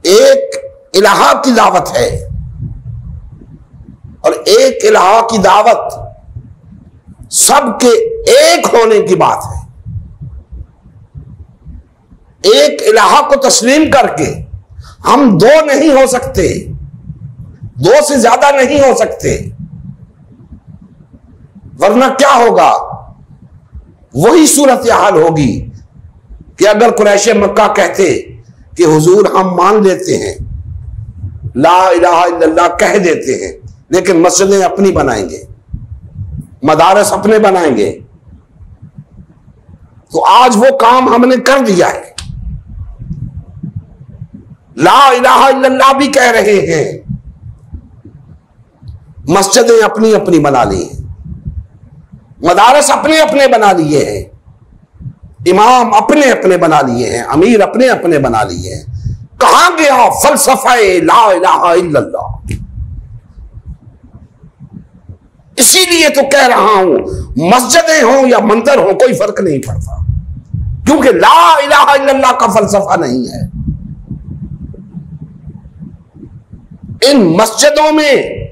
S1: एक इलाहा की दावत है। और एक इलाहा की दावत सबके एक होने की बात है। एक इलाहा को तस्लीम करके हम दो नहीं हो सकते, दो से ज्यादा नहीं हो सकते, वरना क्या होगा? वही सूरत हाल होगी कि अगर कुरैश मक्का कहते कि हुजूर हम मान लेते हैं, ला इलाहा इल्लल्लाह कह देते हैं, लेकिन मस्जिदें अपनी बनाएंगे, मदारस अपने बनाएंगे, तो आज वो काम हमने कर दिया है। ला इलाहा इल्लल्लाह भी कह रहे हैं, मस्जिदें अपनी अपनी बना ली हैं, मदारस अपने अपने बना लिए हैं, इमाम अपने अपने बना लिए हैं, अमीर अपने अपने बना लिए हैं। कहां गया फलसफा ला इलाहा इल्लल्लाह? इसीलिए तो कह रहा हूं मस्जिदें हों या मंदिर हो कोई फर्क नहीं पड़ता, क्योंकि ला इलाहा इल्लल्लाह का फलसफा नहीं है। इन मस्जिदों में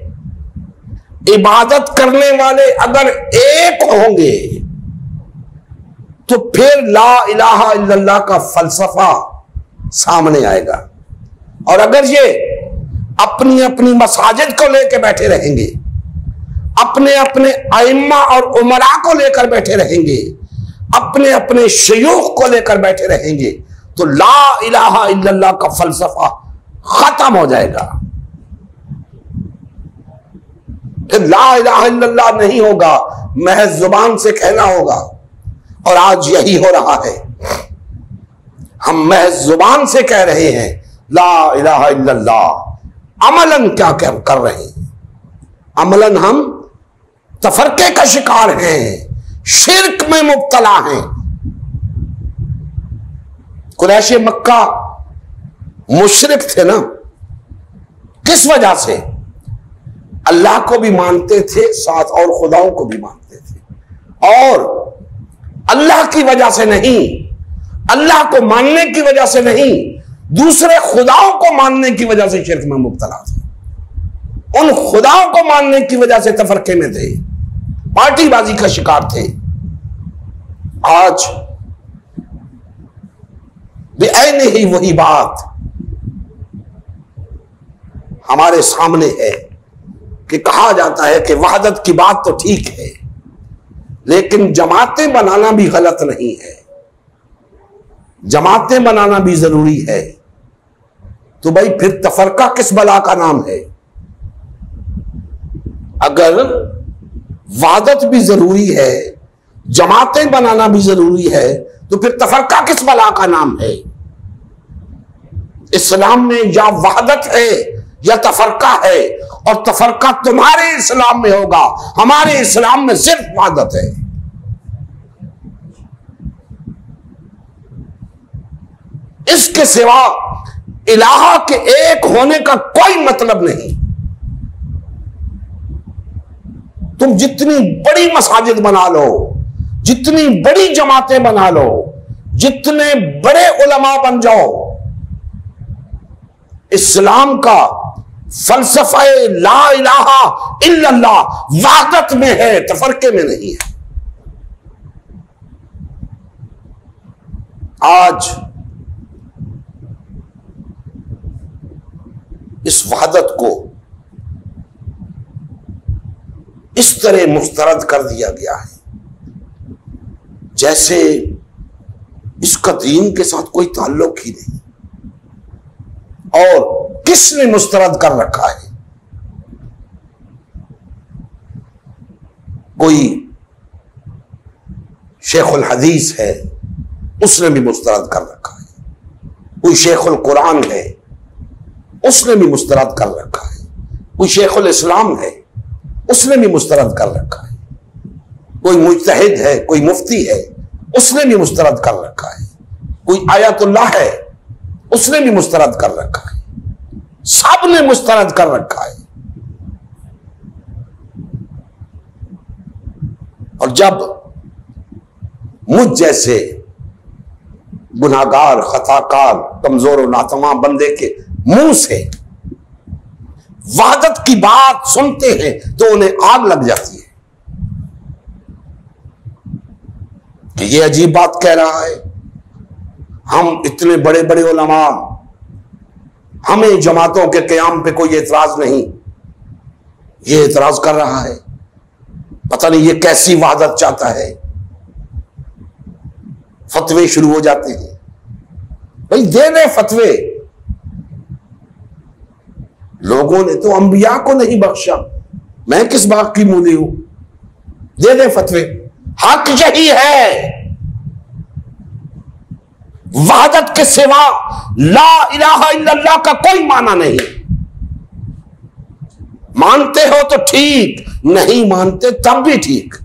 S1: इबादत करने वाले अगर एक होंगे तो फिर ला इलाहा इल्लल्लाह का फलसफा सामने आएगा। और अगर ये अपनी अपनी मसाजिद को लेकर बैठे रहेंगे, अपने अपने आइम्मा और उमरा को लेकर बैठे रहेंगे, अपने अपने शयूख को लेकर बैठे रहेंगे, तो ला इलाहा इल्लल्लाह का फलसफा खत्म हो जाएगा। फिर ला इलाहा इल्लल्लाह नहीं होगा, महज जुबान से कहना होगा। और आज यही हो रहा है, हम महज जुबान से कह रहे हैं ला इलाहा इल्लल्लाह, अमलन क्या कर रहे हैं? अमलन हम तफरके का शिकार हैं, शिर्क में मुब्तला हैं। कुरैश मक्का मुशरिक थे ना, किस वजह से? अल्लाह को भी मानते थे साथ और खुदाओं को भी मानते थे, और अल्लाह की वजह से नहीं, अल्लाह को मानने की वजह से नहीं, दूसरे खुदाओं को मानने की वजह से शिर्क में मुब्तला थे। उन खुदाओं को मानने की वजह से तफरके में थे, पार्टीबाजी का शिकार थे। आज बेऐन ही वही बात हमारे सामने है कि कहा जाता है कि वहदत की बात तो ठीक है, लेकिन जमातें बनाना भी गलत नहीं है, जमातें बनाना भी जरूरी है। तो भाई फिर तफरका किस बला का नाम है? अगर वहदत भी जरूरी है, जमातें बनाना भी जरूरी है, तो फिर तफरका किस बला का नाम है? इस्लाम में या वहदत है या तफरका है, और तफरका तुम्हारे इस्लाम में होगा, हमारे इस्लाम में सिर्फ वहदत है। इसके सिवा इलाहा के एक होने का कोई मतलब नहीं। तुम जितनी बड़ी मसाजिद बना लो, जितनी बड़ी जमातें बना लो, जितने बड़े उलमा बन जाओ, इस्लाम का फलसफा ला इलाहा इल्लल्लाह वहदत में है, तफरके में नहीं है। आज इस वहदत को इस तरह मुस्तरद कर दिया गया है जैसे इसका दीन के साथ कोई ताल्लुक ही नहीं। और किसने मुस्तरद कर रखा है? कोई शेखुल हदीस है, उसने भी मुस्तरद कर रखा है। कोई शेखुल कुरान है, उसने भी मुस्तरद कर रखा है। कोई शेखुल इस्लाम है, उसने भी मुस्तरद कर रखा है। कोई मुज्तहिद है, कोई मुफ्ती है, उसने भी मुस्तरद कर रखा है। कोई आयतुल्लाह है, उसने भी मुस्तरद कर रखा है। सब ने मुस्तरद कर रखा है। और जब मुझ जैसे गुनाहगार, खताकार, कमजोर और नातमा बंदे के मुंह से वहदत की बात सुनते हैं तो उन्हें आग लग जाती है कि ये अजीब बात कह रहा है। हम इतने बड़े बड़े उलमा, हमें जमातों के क़याम पे कोई एतराज नहीं, ये एतराज कर रहा है। पता नहीं ये कैसी वहदत चाहता है। फतवे शुरू हो जाते हैं। भाई दे दे फतवे। लोगों ने तो अंबिया को नहीं बख्शा, मैं किस बात की मूली हूं? दे दे फतवे। हक यही है, वहदत के सिवा ला इलाहा इल्लल्लाह का कोई माना नहीं। मानते हो तो ठीक, नहीं मानते तब भी ठीक।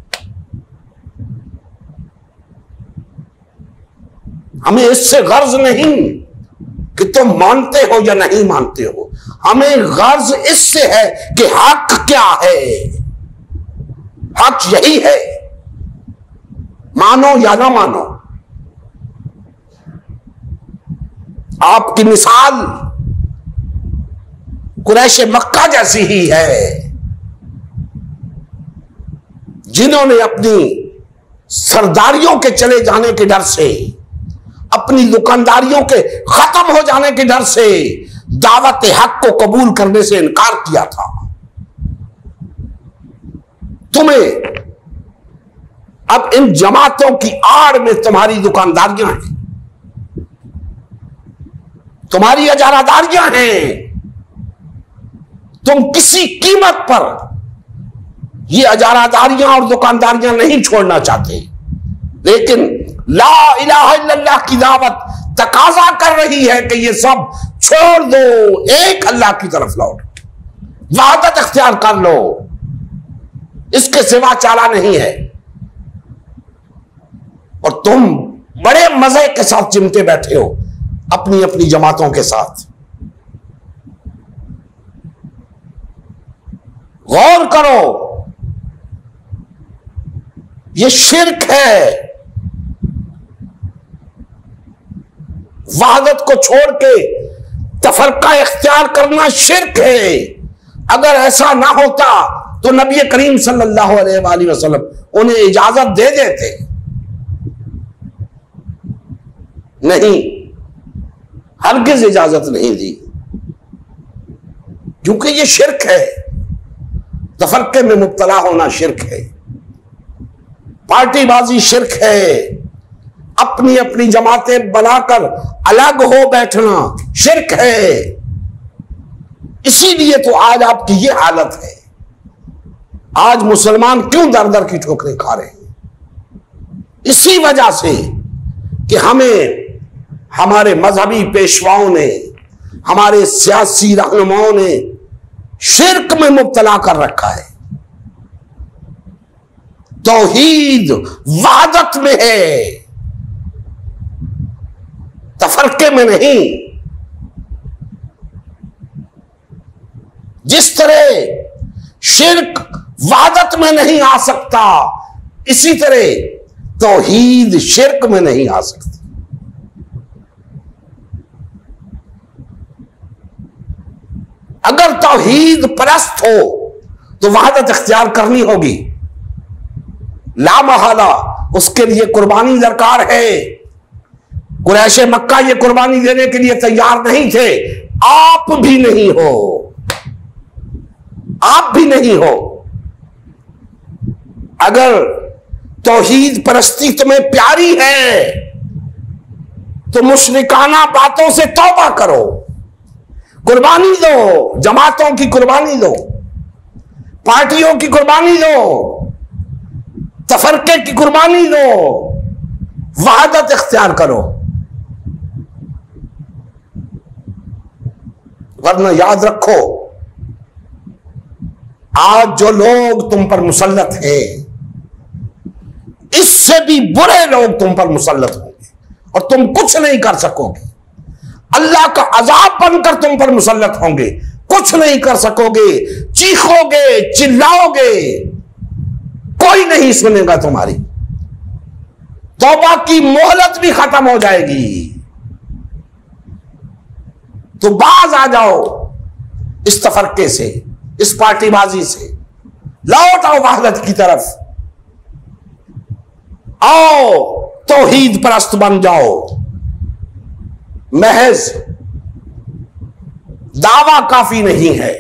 S1: हमें इससे गर्ज नहीं कि तुम मानते हो या नहीं मानते हो, हमें गर्ज इससे है कि हक क्या है। हक यही है, मानो या ना मानो। आपकी मिसाल कुरैश मक्का जैसी ही है, जिन्होंने अपनी सरदारियों के चले जाने के डर से, अपनी दुकानदारियों के खत्म हो जाने के डर से दावत हक को कबूल करने से इनकार किया था। तुम्हें अब इन जमातों की आड़ में तुम्हारी दुकानदारियां हैं, तुम्हारी इजारादारियां हैं। तुम किसी कीमत पर ये इजारादारियां और दुकानदारियां नहीं छोड़ना चाहते, लेकिन ला इलाहा इल्लल्लाह की दावत तकाजा कर रही है कि ये सब छोड़ दो, एक अल्लाह की तरफ लौट, वहदत इख्तियार कर लो, इसके सिवा चाला नहीं है। और तुम बड़े मजे के साथ चिमटे बैठे हो अपनी अपनी जमातों के साथ। गौर करो, ये शिर्क है। वहदत को छोड़ के तफरका इख्तियार करना शिर्क है। अगर ऐसा ना होता तो नबी करीम सल्लल्लाहु अलैहि वसल्लम उन्हें इजाजत दे देते। नहीं, हरगिज इजाजत नहीं दी, क्योंकि ये शिर्क है। तफरके में मुब्तला होना शिर्क है, पार्टीबाजी शिर्क है, अपनी अपनी जमातें बनाकर अलग हो बैठना शिर्क है। इसीलिए तो आज आपकी ये हालत है। आज मुसलमान क्यों दर दर की ठोकरें खा रहे हैं? इसी वजह से कि हमें हमारे मजहबी पेशवाओं ने, हमारे सियासी रहनुमाओं ने शिर्क में मुब्तला कर रखा है। तौहीद वहदत में है, तफरके में नहीं। जिस तरह शिर्क वहदत में नहीं आ सकता, इसी तरह तौहीद शिर्क में नहीं आ सकती। अगर तौहीद परस्त हो तो वहदत इख्तियार करनी होगी, लामहला उसके लिए कुर्बानी दरकार है। कुरैश मक्का ये कुर्बानी देने के लिए तैयार नहीं थे, आप भी नहीं हो, आप भी नहीं हो। अगर तौहीद परस्ती तुम्हें प्यारी है तो मुशरिकाना बातों से तौबा करो, कुर्बानी दो, जमातों की कुर्बानी दो, पार्टियों की कुर्बानी दो, तफरके की कुर्बानी दो, वहादत इख्तियार करो। वरना याद रखो, आज जो लोग तुम पर मुसल्लत हैं, इससे भी बुरे लोग तुम पर मुसल्लत होंगे और तुम कुछ नहीं कर सकोगे। अल्लाह का अजाब बनकर तुम पर मुसल्लत होंगे, कुछ नहीं कर सकोगे, चीखोगे, चिल्लाओगे, कोई नहीं सुनेगा तुम्हारी। तौबा की मोहलत भी खत्म हो जाएगी। तो बाज आ जाओ इस तफरके से, इस पार्टीबाजी से, लौट आओ वहदत की तरफ, आओ तौहीद परस्त बन जाओ। महज दावा काफी नहीं है,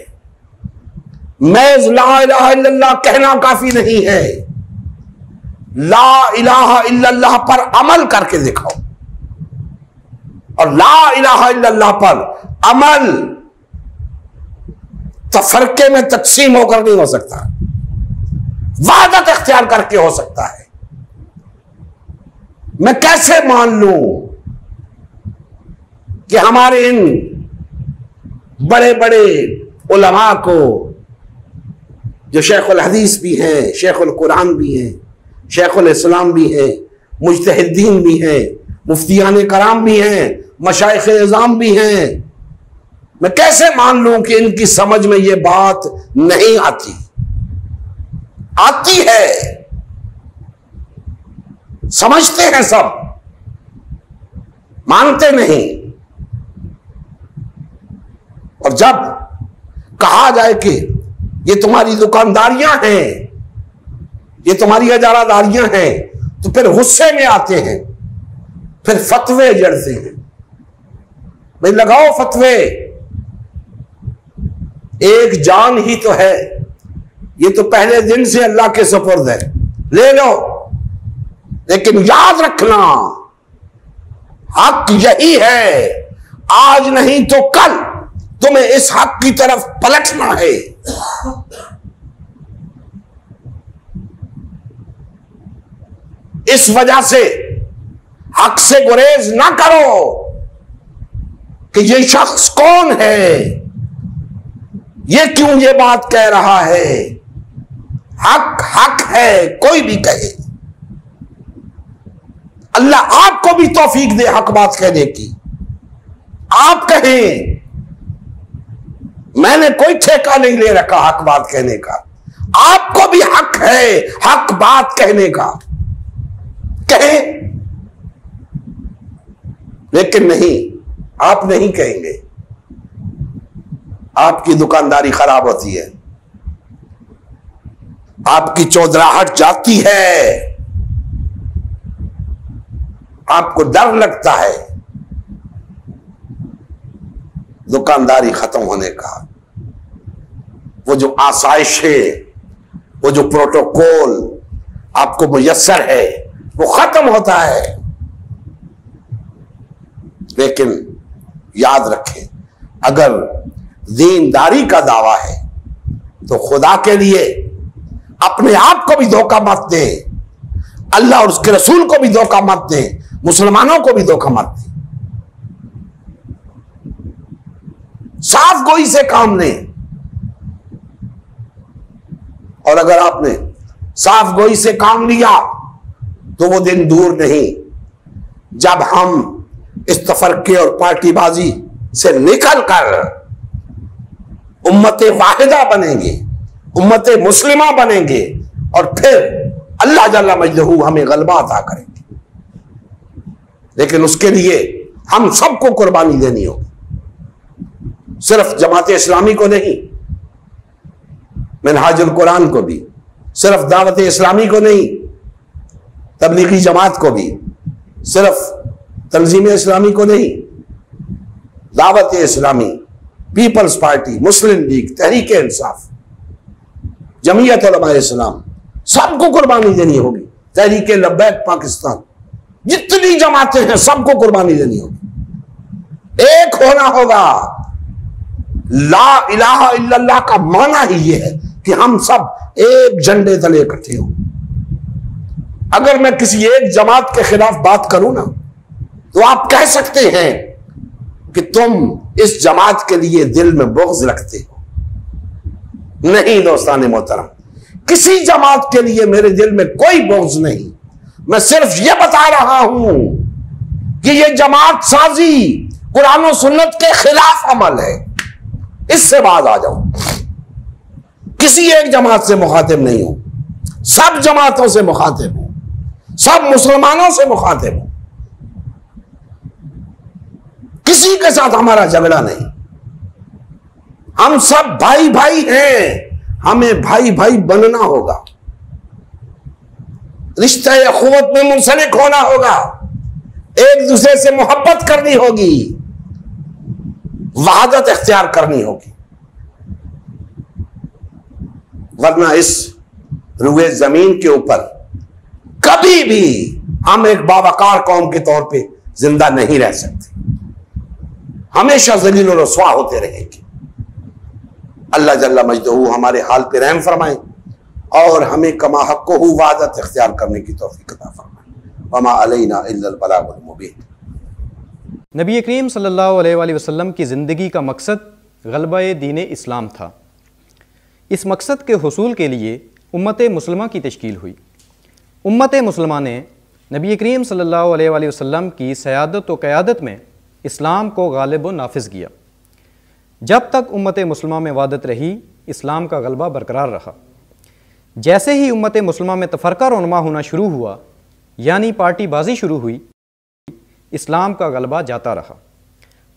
S1: महज ला इलाहा इल्लल्लाह कहना काफी नहीं है, ला इलाहा इल्लल्लाह पर अमल करके दिखाओ। और ला इलाहा इल्लल्लाह पर अमल तफरके में तकसीम होकर नहीं हो सकता, वहदत इख्तियार करके हो सकता है। मैं कैसे मान लूं कि हमारे इन बड़े बड़े उलमा को, जो शेखुल हदीस भी हैं, शेखुल कुरान भी हैं, शेखुल इस्लाम भी हैं, मुज्तहिदीन भी हैं, मुफ्तियान कराम भी हैं, मशाइख इज़ाम भी हैं, मैं कैसे मान लूं कि इनकी समझ में यह बात नहीं आती? आती है, समझते हैं सब, मानते नहीं। और जब कहा जाए कि ये तुम्हारी दुकानदारियां हैं, ये तुम्हारी इजारादारियां हैं, तो फिर गुस्से में आते हैं, फिर फतवे जड़ते हैं। भाई लगाओ फतवे, एक जान ही तो है, ये तो पहले दिन से अल्लाह के सुपुर्द है, ले लो। लेकिन याद रखना, हक यही है, आज नहीं तो कल तुम्हें इस हक की तरफ पलटना है। इस वजह से हक से गुरेज ना करो कि ये शख्स कौन है, ये क्यों ये बात कह रहा है। हक हक है, कोई भी कहे। अल्लाह आपको भी तौफीक दे हक बात कहने की। आप कहें, मैंने कोई ठेका नहीं ले रखा हक बात कहने का, आपको भी हक है हक बात कहने का, कहें। लेकिन नहीं, आप नहीं कहेंगे, आपकी दुकानदारी खराब होती है, आपकी चौधराहट जाती है, आपको डर लगता है दुकानदारी खत्म होने का। वो जो आसाइशें, वो जो प्रोटोकॉल आपको मुयस्सर है, वो खत्म होता है। लेकिन याद रखें, अगर दीनदारी का दावा है तो खुदा के लिए अपने आप को भी धोखा मत दें, अल्लाह और उसके रसूल को भी धोखा मत दें, मुसलमानों को भी धोखा मत दें। साफ गोई से काम लें। और अगर आपने साफ गोई से काम लिया तो वो दिन दूर नहीं जब हम इस तफरके और पार्टीबाजी से निकलकर उम्मत वाहिदा बनेंगे, उम्मत मुस्लिमा बनेंगे, और फिर अल्लाह जल्ला मजदहू हमें गलबा अता करेंगे। लेकिन उसके लिए हम सबको कुर्बानी देनी होगी, सिर्फ जमात इस्लामी को नहीं, मिनहाजुल कुरान को भी, सिर्फ दावत इस्लामी को नहीं, तबलीगी जमात को भी, सिर्फ तंजीम इस्लामी को नहीं, दावत इस्लामी, पीपल्स पार्टी, मुस्लिम लीग, तहरीक इंसाफ, जमीयत उलमा इस्लाम, सबको कुर्बानी देनी होगी। तहरीक लब्बैक पाकिस्तान, जितनी जमातें हैं सबको कुर्बानी देनी होगी, एक होना होगा। ला इलाहा इल्लल्लाह का माना ही यह है कि हम सब एक झंडे तले इकट्ठे हों। अगर मैं किसी एक जमात के खिलाफ बात करूं ना, तो आप कह सकते हैं कि तुम इस जमात के लिए दिल में बुग़्ज़ रखते हो। नहीं दोस्तान मोहतरम, किसी जमात के लिए मेरे दिल में कोई बुग़्ज़ नहीं। मैं सिर्फ यह बता रहा हूं कि यह जमात साजी कुरान और सुन्नत के खिलाफ अमल है। इससे बात आ जाओ, किसी एक जमात से मुखातिब नहीं हो, सब जमातों से मुखातिब हो, सब मुसलमानों से मुखातिब हो। किसी के साथ हमारा झगड़ा नहीं। हम सब भाई भाई हैं, हमें भाई भाई बनना होगा, रिश्ता अखुवत में मुंसलिक होना होगा, एक दूसरे से मोहब्बत करनी होगी, वहादत इख्तियार करनी होगी। वरना इस रुए जमीन के ऊपर कभी भी हम एक बावकार कौम के तौर पे जिंदा नहीं रह सकते, हमेशा जलील और रसवा होते रहेंगे। अल्लाह जल्ला मजदहू हमारे हाल पे रहम फरमाए और हमें कमा हक़्क़ो वहादत इख्तियार करने की तौफीक अता फरमाए। वमा अलैना इल्लल बलागुल मुबीन।
S2: नबी करीम सल्लल्लाहु अलैहि वसल्लम की ज़िंदगी का मकसद ग़लबा दीन इस्लाम था। इस मकसद के हुसूल के लिए उम्मत मुस्लिमा की तश्कील हुई। उम्मत मुस्लिमा ने नबी करीम सल्लल्लाहु अलैहि वसल्लम की सयादत व क़यादत में इस्लाम को गालिब व नाफिज़ किया। जब तक उम्मत मुस्लिमा में वहादत रही, इस्लाम का गलबा बरकरार रहा। जैसे ही उम्मत मुस्लिमा में तफरका रोनमा होना शुरू हुआ, यानी पार्टीबाजी शुरू हुई, इस्लाम का गलबा जाता रहा।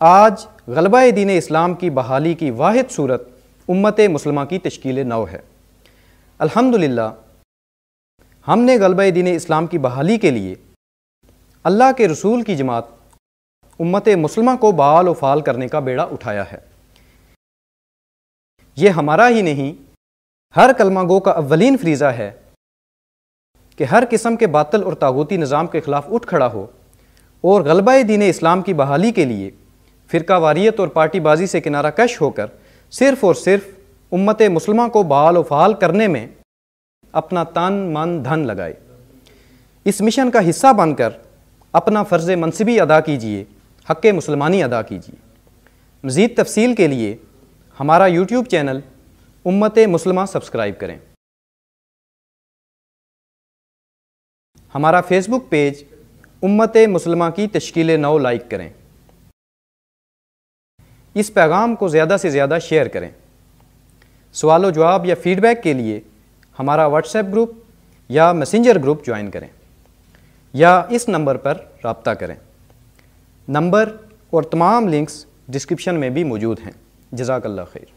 S2: आज गलबा दीन इस्लाम की बहाली की वाहिद सूरत उम्मत मुस्लिमा की तश्कील नौ है। अल्हम्दुलिल्लाह, हमने गलबा दीन इस्लाम की बहाली के लिए अल्लाह के रसूल की जमात उम्मत मुस्लिमा को बहाल व फ़ाल करने का बेड़ा उठाया है। ये हमारा ही नहीं, हर कलमा गो का अव्वलीन फरीज़ा है कि हर किस्म के बातिल और तागूती निज़ाम के ख़िलाफ़ उठ खड़ा हो और गलबा दीन इस्लाम की बहाली के लिए फ़िरका वारियत और पार्टीबाजी से किनारा कश होकर सिर्फ़ और सिर्फ उम्मत मुस्लिमा को बहाल व फ़ाल करने में अपना तन मन धन लगाए। इस मिशन का हिस्सा बनकर अपना फ़र्ज़ मनसिबी अदा कीजिए, हक़ मुसलमानी अदा कीजिए। मज़ीद तफ़सील के लिए हमारा यूट्यूब चैनल उम्मत मुस्लिमा सब्सक्राइब करें। हमारा फेसबुक पेज उम्मत मुस्लिमा की तश्कील नौ लाइक करें। इस पैगाम को ज़्यादा से ज़्यादा शेयर करें। सवाल जवाब या फ़ीडबैक के लिए हमारा व्हाट्सएप ग्रुप या मैसेंजर ग्रुप ज्वाइन करें या इस नंबर पर रब्ता करें। नंबर और तमाम लिंक्स डिस्क्रिप्शन में भी मौजूद हैं। जज़ाकल्लाह खैर।